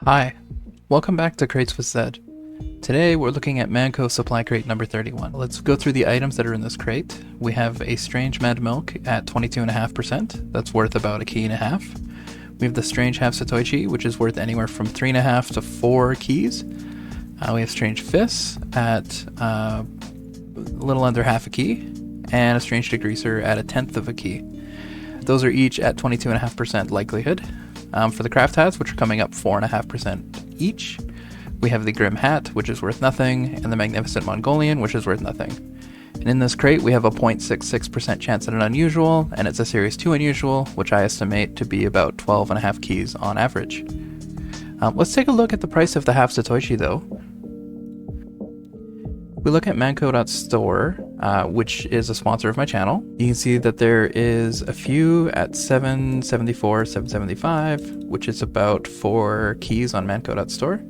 Hi, welcome back to Crates with Zed. Today we're looking at Manco supply crate number 31. Let's go through the items that are in this crate. We have a Strange Mad Milk at 22.5%, that's worth about a key and a half. We have the Strange Half Satoichi, which is worth anywhere from 3.5 to 4 keys. We have Strange Fists at a little under half a key, and a Strange Degreaser at 1/10 of a key. Those are each at 22.5% likelihood. For the craft hats, which are coming up 4.5% each, we have the Grim Hat, which is worth nothing, and the Magnificent Mongolian, which is worth nothing. And in this crate, we have a 0.66% chance at an unusual, and it's a Series 2 unusual, which I estimate to be about 12.5 keys on average. Let's take a look at the price of the Half Satoichi, though. We look at Manco.store, which is a sponsor of my channel. You can see that there is a few at 774, 775, which is about 4 keys on Manco.store.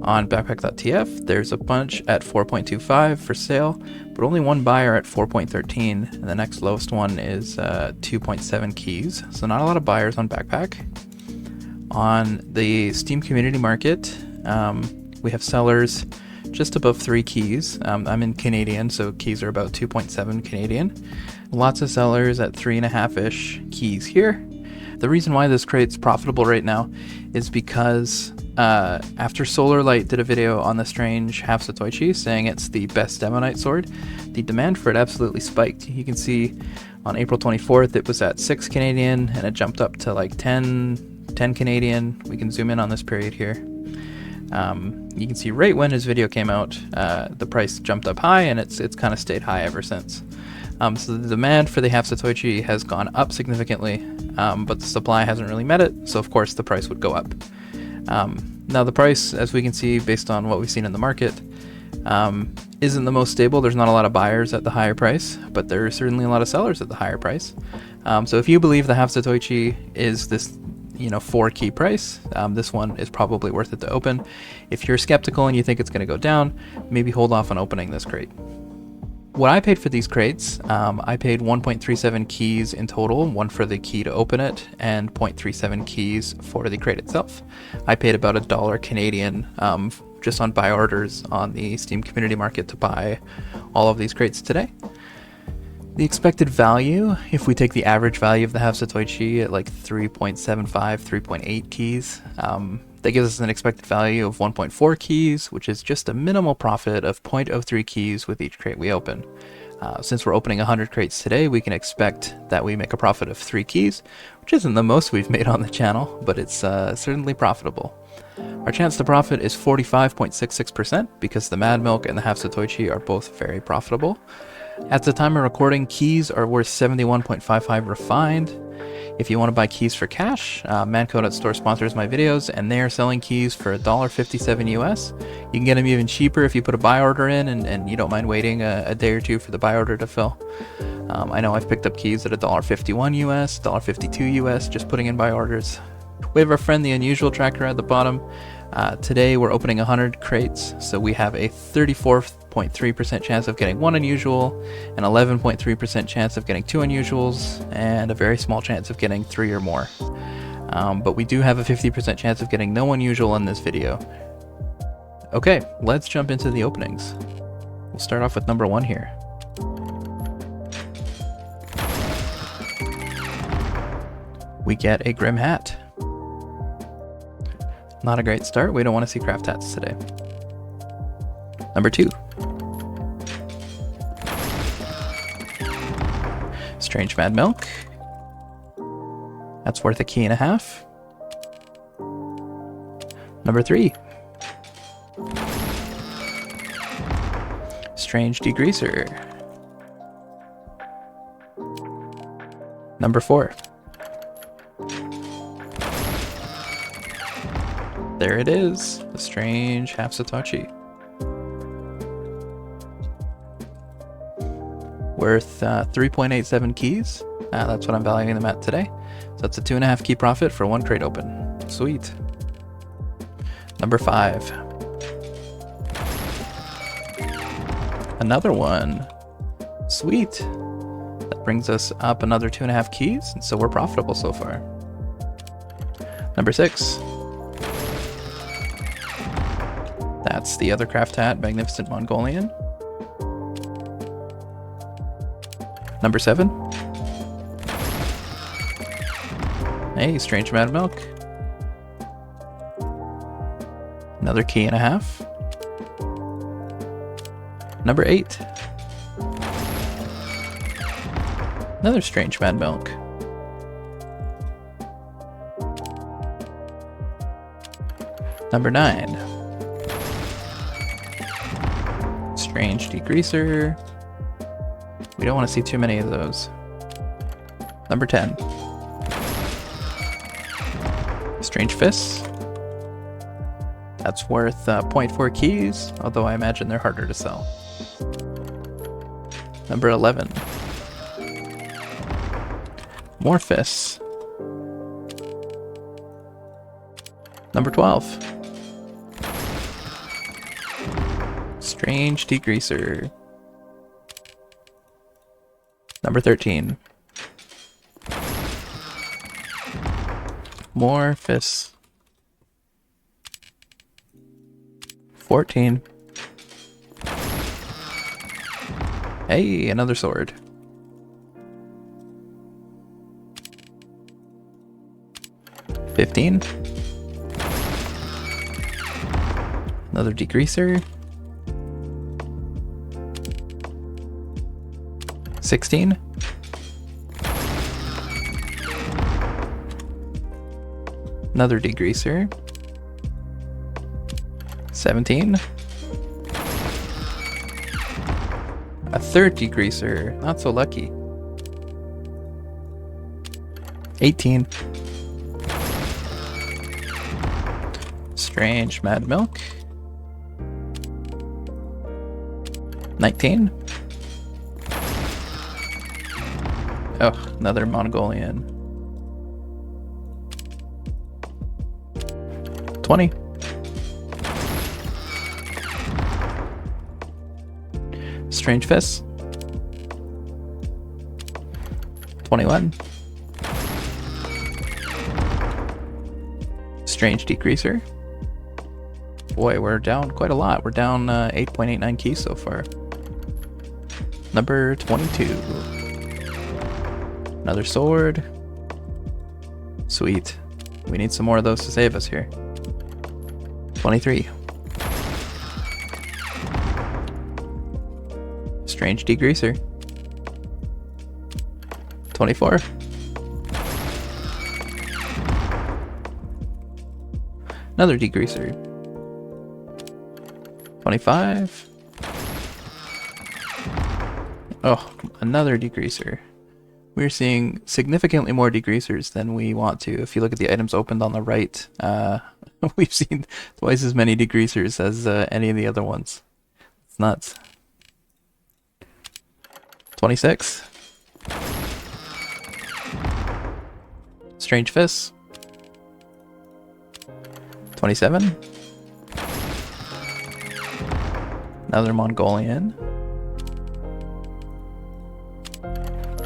On Backpack.tf, there's a bunch at 4.25 for sale, but only one buyer at 4.13, and the next lowest one is 2.7 keys, so not a lot of buyers on Backpack. On the Steam Community Market, we have sellers just above 3 keys. I'm in Canadian, so keys are about 2.7 Canadian. Lots of sellers at 3.5-ish keys here. The reason why this crate's profitable right now is because after Solarlight did a video on the Strange Half Satoichi saying it's the best Demonite sword, the demand for it absolutely spiked. You can see on April 24th it was at 6 Canadian and it jumped up to like 10 Canadian. We can zoom in on this period here. You can see right when his video came out, the price jumped up high, and it's kind of stayed high ever since. So the demand for the Half Satoichi has gone up significantly, but the supply hasn't really met it, so of course the price would go up. Now the price, as we can see based on what we've seen in the market, isn't the most stable. There's not a lot of buyers at the higher price, but there are certainly a lot of sellers at the higher price. So if you believe the Half Satoichi is this 4 key price, this one is probably worth it to open. If you're skeptical and you think it's going to go down, maybe hold off on opening this crate. What I paid for these crates, I paid 1.37 keys in total, one for the key to open it, and 0.37 keys for the crate itself. I paid about $1 Canadian just on buy orders on the Steam Community Market to buy all of these crates today. The expected value, if we take the average value of the Half Satoichi at like 3.75, 3.8 keys, that gives us an expected value of 1.4 keys, which is just a minimal profit of 0.03 keys with each crate we open. Since we're opening 100 crates today, we can expect that we make a profit of 3 keys, which isn't the most we've made on the channel, but it's certainly profitable. Our chance to profit is 45.66% because the Mad Milk and the Half Satoichi are both very profitable. At the time of recording, keys are worth 71.55 refined. If you want to buy keys for cash, Manco.store sponsors my videos, and they are selling keys for $1.57 US. You can get them even cheaper if you put a buy order in and you don't mind waiting a day or two for the buy order to fill. I know I've picked up keys at $1.51 US, $1.52 US, just putting in buy orders. We have our friend the Unusual tracker at the bottom. Today we're opening 100 crates, so we have a 34.3% chance of getting 1 unusual, an 11.3% chance of getting 2 unusuals, and a very small chance of getting 3 or more. But we do have a 50% chance of getting no unusual in this video. Okay, let's jump into the openings. We'll start off with number 1 here. We get a Grim Hat. Not a great start. We don't want to see craft hats today. Number 2. Strange Mad Milk. That's worth a key and a half. Number 3. Strange Degreaser. Number 4. There it is, the Strange Half Satoichi. Worth 3.87 keys. That's what I'm valuing them at today. So that's a 2.5 key profit for 1 crate open. Sweet. Number 5. Another one. Sweet. That brings us up another 2.5 keys, and so we're profitable so far. Number 6. That's the other craft hat, Magnificent Mongolian. Number 7. Hey, Strange Mad Milk. Another key and a half. Number 8. Another Strange Mad Milk. Number 9. Strange Degreaser. We don't want to see too many of those. Number 10. Strange Fists. That's worth 0.4 keys, although I imagine they're harder to sell. Number 11. More Fists. Number 12. Strange Degreaser. Number 13. More Fists. 14. Hey, another sword. 15. Another Degreaser. 16. Another Degreaser. 17. A third Degreaser. Not so lucky. 18. Strange Mad Milk. 19. Oh, another Mongolian. 20. Strange Fists. 21. Strange Degreaser. Boy, we're down quite a lot. We're down 8.89 keys so far. Number 22. Another sword. Sweet. We need some more of those to save us here. 23. Strange Degreaser. 24. Another Degreaser. 25. Oh, another Degreaser. We're seeing significantly more Degreasers than we want to. If you look at the items opened on the right, we've seen twice as many Degreasers as any of the other ones. It's nuts. 26. Strange Fists. 27. Another Mongolian.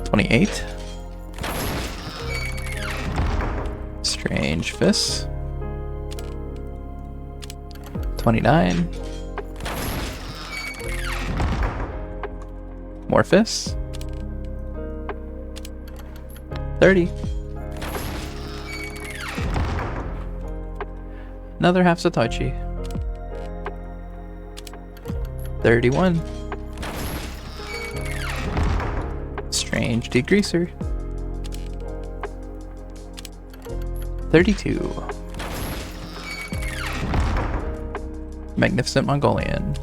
28. Strange Fists. 29. More Fists. 30. Another half Satoichi. 31. Strange Degreaser. 32. Magnificent Mongolian.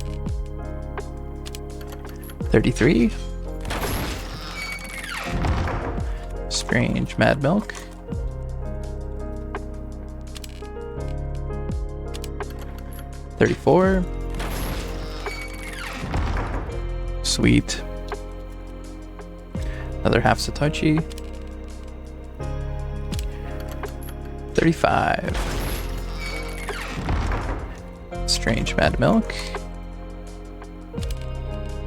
33. Strange Mad Milk. 34. Sweet. Another half Satoichi. 35. Strange Mad Milk.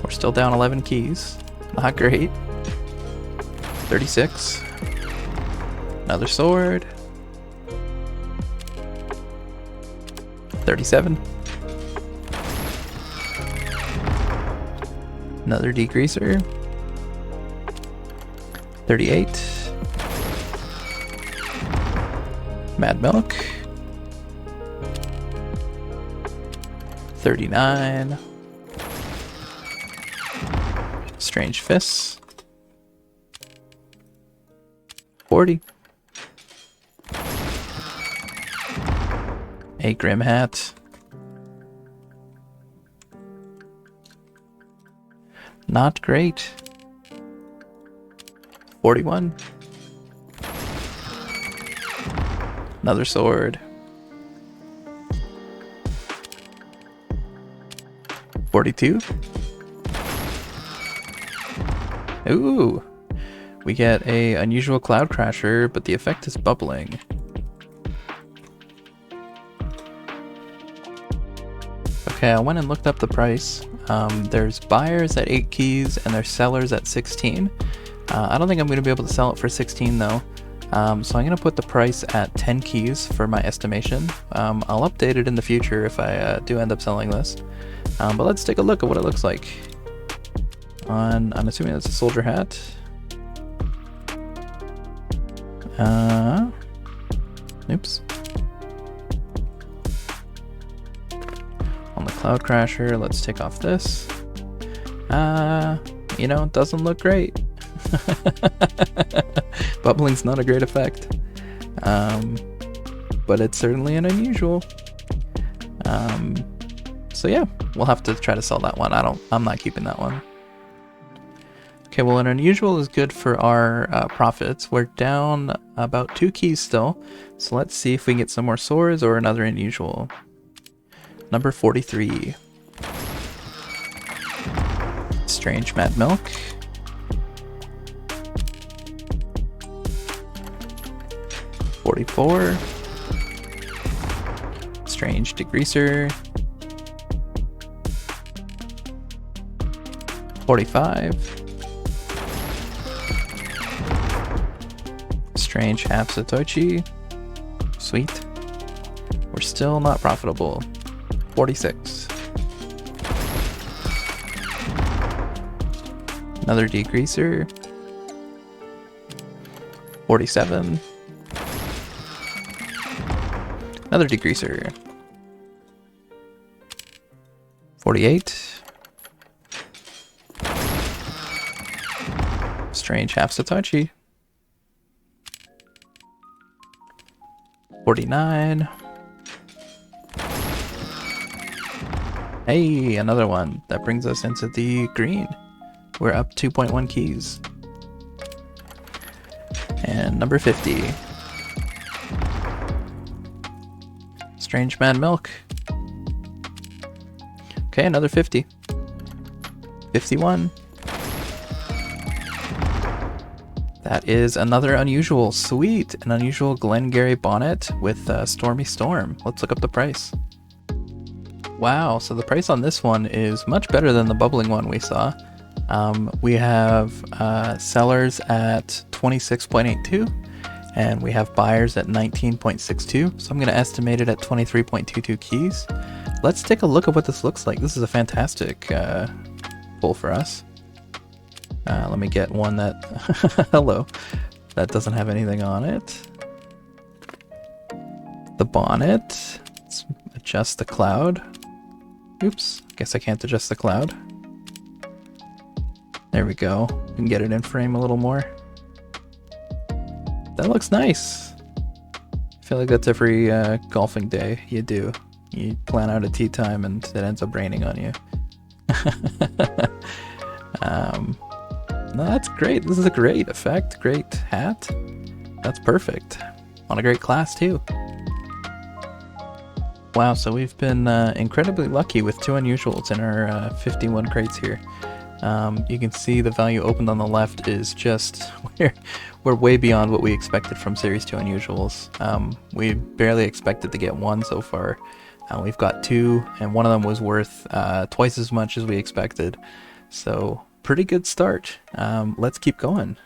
We're still down 11 keys. Not great. 36. Another sword. 37. Another degreaser. 38. Mad Milk. 39. Strange Fists. 40. A Grim Hat. Not great. 41. Another sword. 42. Ooh. We get a unusual Cloud Crasher, but the effect is bubbling. Okay, I went and looked up the price. There's buyers at 8 keys and there's sellers at 16. I don't think I'm going to be able to sell it for 16 though. So I'm going to put the price at 10 keys for my estimation. I'll update it in the future if I do end up selling this. But let's take a look at what it looks like. I'm assuming that's a soldier hat. Oops. On the Cloud Crasher, let's take off this. You know, it doesn't look great. Bubbling's not a great effect. But it's certainly an unusual. So yeah, we'll have to try to sell that one. I'm not keeping that one. Okay, well, an unusual is good for our profits. We're down about 2 keys still. So let's see if we can get some more swords or another unusual. Number 43. Strange Mad Milk. $44. Strange Degreaser. 45. Strange Half Satoshi. Sweet. We're still not profitable. 46. Another degreaser. 47. Another degreaser. 48. Strange Half Satoshi. 49. Hey, another one. That brings us into the green. We're up 2.1 keys. And number 50. Strange Mad Milk. Okay, another 50. 51. That is another unusual. Sweet! An unusual Glengarry Bonnet with Stormy Storm. Let's look up the price. Wow, so the price on this one is much better than the bubbling one we saw. We have sellers at 26.82 and we have buyers at 19.62. So I'm going to estimate it at 23.22 keys. Let's take a look at what this looks like. This is a fantastic pull for us. Let me get one that, hello, that doesn't have anything on it. The bonnet, let's adjust the cloud. Oops, guess I can't adjust the cloud. There we go, we can get it in frame a little more. That looks nice. I feel like that's every golfing day you do. You plan out a tee time and it ends up raining on you. No, that's great. This is a great effect. Great hat. That's perfect. On a great class too. Wow, so we've been incredibly lucky with 2 unusuals in our 51 crates here. You can see the value opened on the left is just, we're way beyond what we expected from Series 2 unusuals. We barely expected to get 1 so far. We've got 2, and one of them was worth twice as much as we expected. So pretty good start. Let's keep going.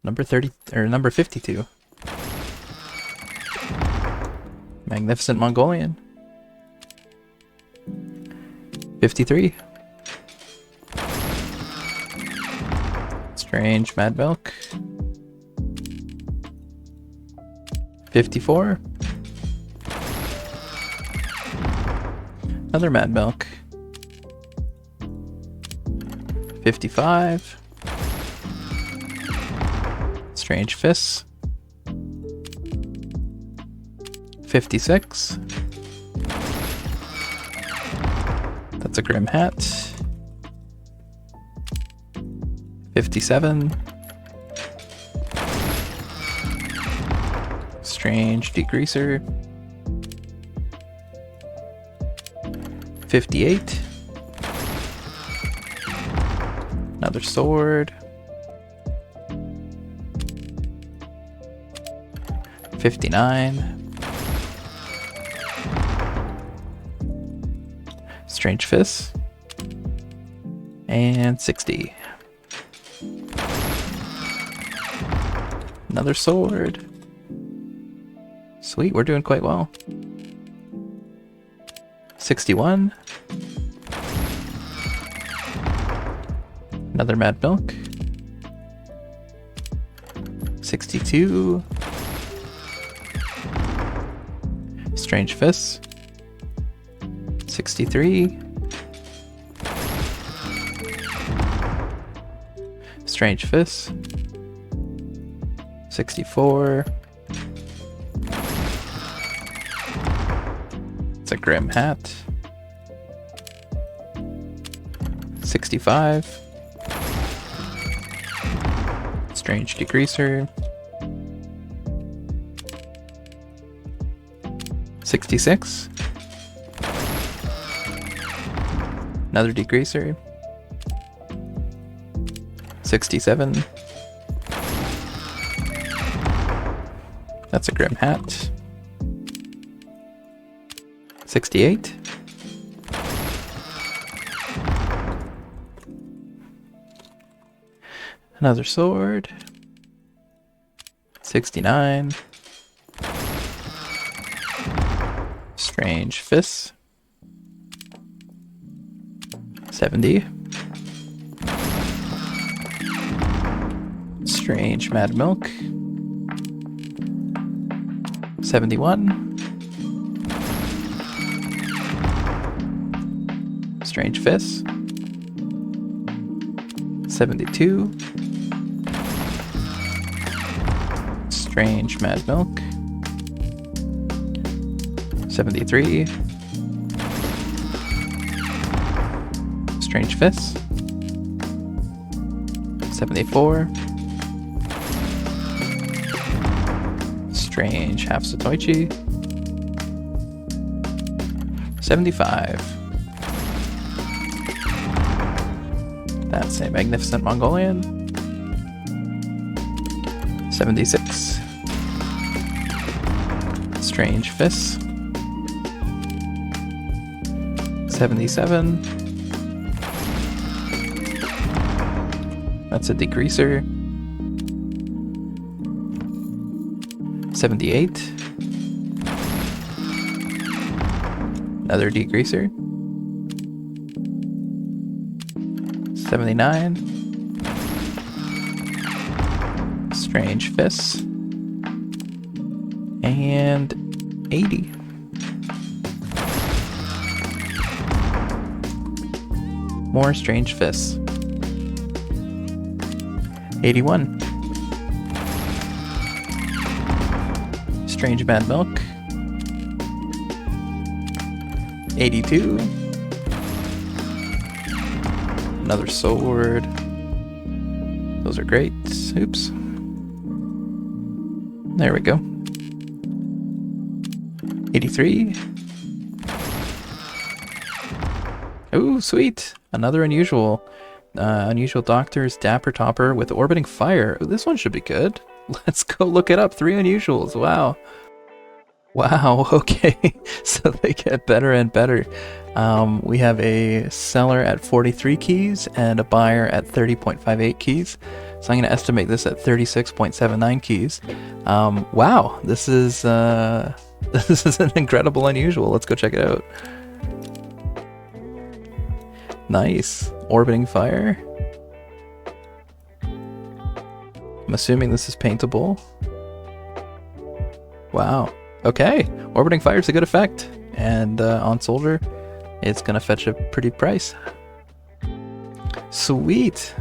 Number 52. Magnificent Mongolian. 53. Strange Mad Milk. 54. Another Mad Milk. 55. Strange Fists. 56. That's a Grim Hat. 57. Strange Degreaser. 58. Another sword. 59. Strange Fists. And 60. Another sword. Sweet, we're doing quite well. 61. Another Mad Milk. 62. Strange Fists. 63. Strange Fists. 64. It's a Grim Hat. 65. Strange Degreaser. 66. Another Degreaser. 67. That's a Grim Hat. 68. Another sword. 69. Strange Fists. 70. Strange Mad Milk. 71. Strange Fists. 72. Strange Mad Milk. 73. Strange Fists. 74. Strange Half Satoichi. 75. That's a Magnificent Mongolian. 76. Strange Fists. 77. That's a Degreaser. 78. Another Degreaser. 79. Strange Fists. And 80. More Strange Fists. 81. Strange Mad Milk. 82. Another sword. Those are great. Oops. There we go. 83. Ooh, sweet. Another unusual. Unusual Doctor's Dapper Topper with Orbiting Fire. Ooh, this one should be good. Let's go look it up. 3 unusuals. Wow. Wow, okay. So they get better and better. We have a seller at 43 keys and a buyer at 30.58 keys. So I'm going to estimate this at 36.79 keys. Wow, this is this is an incredible unusual. Let's go check it out. Nice. Orbiting Fire. I'm assuming this is paintable. Wow. Okay. Orbiting Fire is a good effect. And on Soldier, it's going to fetch a pretty price. Sweet.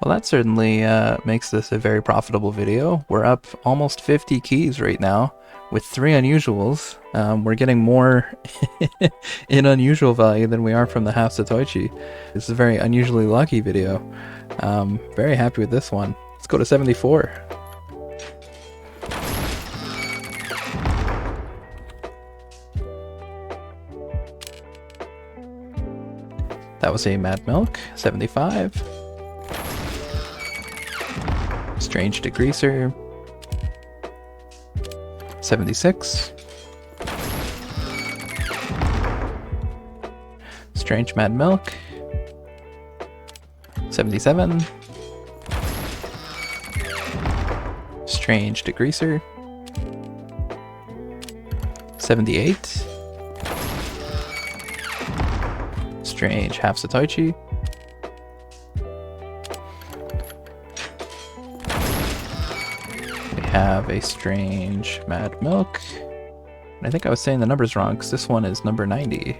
Well, that certainly makes this a very profitable video. We're up almost 50 keys right now with 3 unusuals. We're getting more in unusual value than we are from the half Satoichi. This is a very unusually lucky video. Very happy with this one. Let's go to 74. That was a Mad Milk, 75. Strange Degreaser, 76. Strange Mad Milk, 77. Strange Degreaser, 78. Strange Half Satoichi, 'We have a Strange Mad Milk. And I think I was saying the numbers wrong because this one is number 90.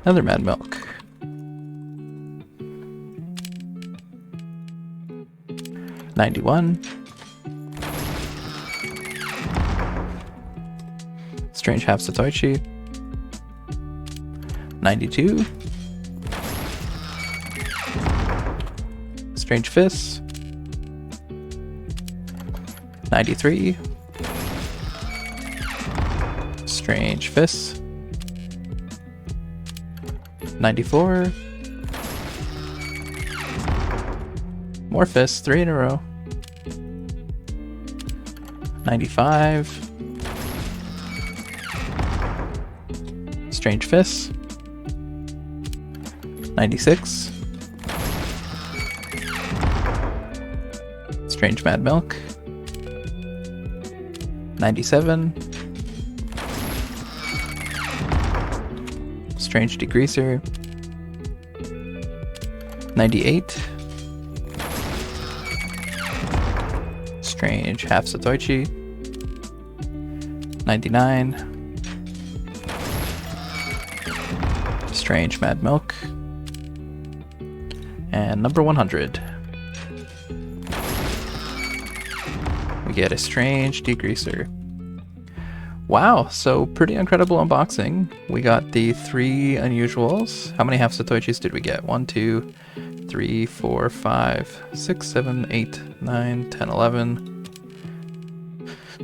Another Mad Milk. $91. Strange Half Satoichi. 92. Strange Fist. 93. Strange Fist. 94. More fists, 3 in a row. 95. Strange Fists. 96. Strange Mad Milk. 97. Strange Degreaser. 98. Strange Half Satoichi. 99. Strange Mad Milk. And number 100. We get a Strange Degreaser. Wow, so pretty incredible unboxing. We got the 3 unusuals. How many half Satoichis did we get? 1, 2, 3, 4, 5, 6, 7, 8, 9, 10, 11,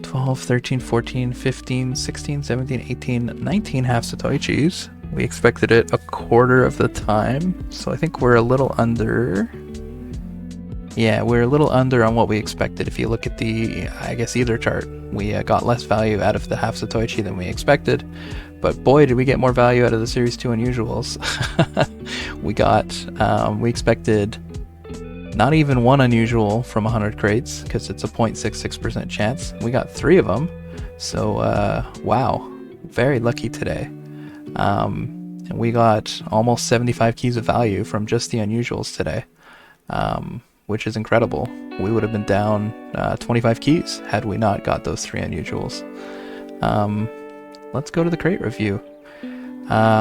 12, 13, 14, 15, 16, 17, 18, 19 half Satoichis. We expected it a quarter of the time, so I think we're a little under. Yeah, we're a little under on what we expected. If you look at the, I guess, either chart, we got less value out of the half Satoichi than we expected. But boy, did we get more value out of the Series 2 unusuals. We expected not even 1 unusual from 100 crates, because it's a 0.66% chance. We got 3 of them. So, wow, very lucky today. And we got almost 75 keys of value from just the unusuals today. Which is incredible. We would have been down 25 keys had we not got those 3 unusuals. Let's go to the crate review.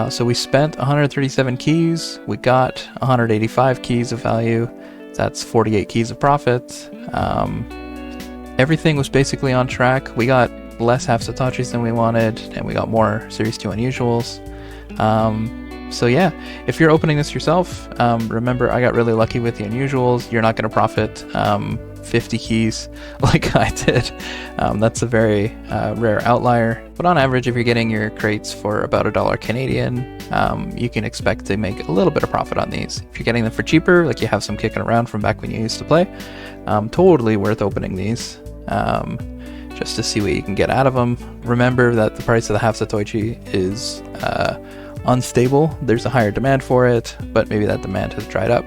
So we spent 137 keys. We got 185 keys of value. That's 48 keys of profit. Everything was basically on track. We got less half Satoshis than we wanted, and we got more Series 2 unusuals. So yeah, if you're opening this yourself, remember I got really lucky with the unusuals. You're not going to profit 50 keys like I did. That's a very rare outlier. But on average, if you're getting your crates for about $1 Canadian, you can expect to make a little bit of profit on these. If you're getting them for cheaper, like you have some kicking around from back when you used to play, totally worth opening these. Just to see what you can get out of them. Remember that the price of the half Satoichi is unstable. There's a higher demand for it, but maybe that demand has dried up.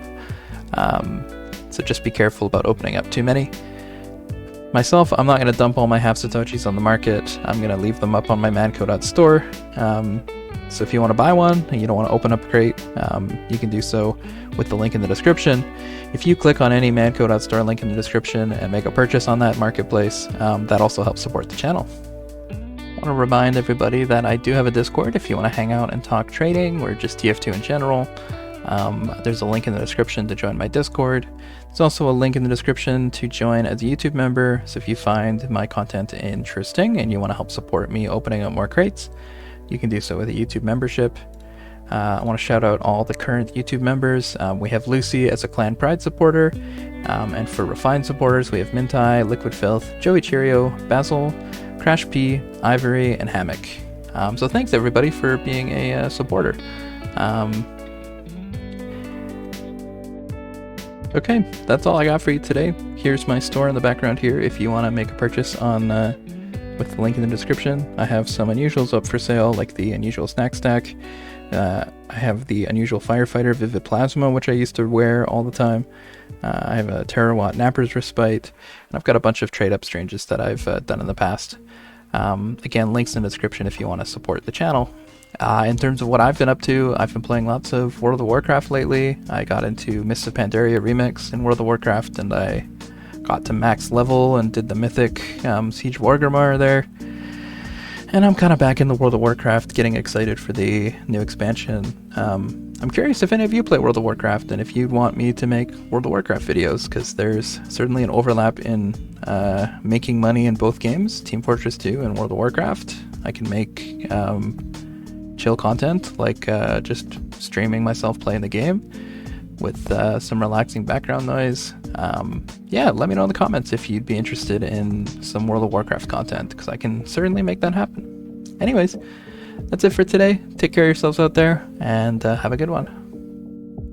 So just be careful about opening up too many. Myself, I'm not going to dump all my half Satoshis on the market. I'm going to leave them up on my manco.store. So if you want to buy one and you don't want to open up a crate, you can do so with the link in the description. If you click on any manco.store link in the description and make a purchase on that marketplace, that also helps support the channel. I want to remind everybody that I do have a Discord if you want to hang out and talk trading or just TF2 in general. There's a link in the description to join my Discord. There's also a link in the description to join as a YouTube member. So if you find my content interesting and you want to help support me opening up more crates, you can do so with a YouTube membership. I want to shout out all the current YouTube members. We have Lucy as a Clan Pride supporter, and for Refined supporters, we have Mintai, Liquid Filth, Joey Cheerio, Basil, Crash P, Ivory, and Hammock. So thanks everybody for being a supporter. Okay, that's all I got for you today. Here's my store in the background here if you want to make a purchase on with the link in the description. I have some unusuals up for sale, like the Unusual Snack Stack. I have the Unusual Firefighter Vivid Plasma, which I used to wear all the time. I have a Terawatt Napper's Respite, and I've got a bunch of trade-up stranges that I've done in the past. Again, links in the description if you want to support the channel. In terms of what I've been up to, I've been playing lots of World of Warcraft lately. I got into Mists of Pandaria Remix in World of Warcraft, and I got to max level and did the mythic Siege of Orgrimmar there. And I'm kind of back in the World of Warcraft, getting excited for the new expansion. I'm curious if any of you play World of Warcraft and if you'd want me to make World of Warcraft videos, because there's certainly an overlap in making money in both games, Team Fortress 2 and World of Warcraft. I can make chill content, like just streaming myself playing the game with some relaxing background noise. Yeah, let me know in the comments if you'd be interested in some World of Warcraft content, because I can certainly make that happen. Anyways, that's it for today. Take care of yourselves out there, and have a good one.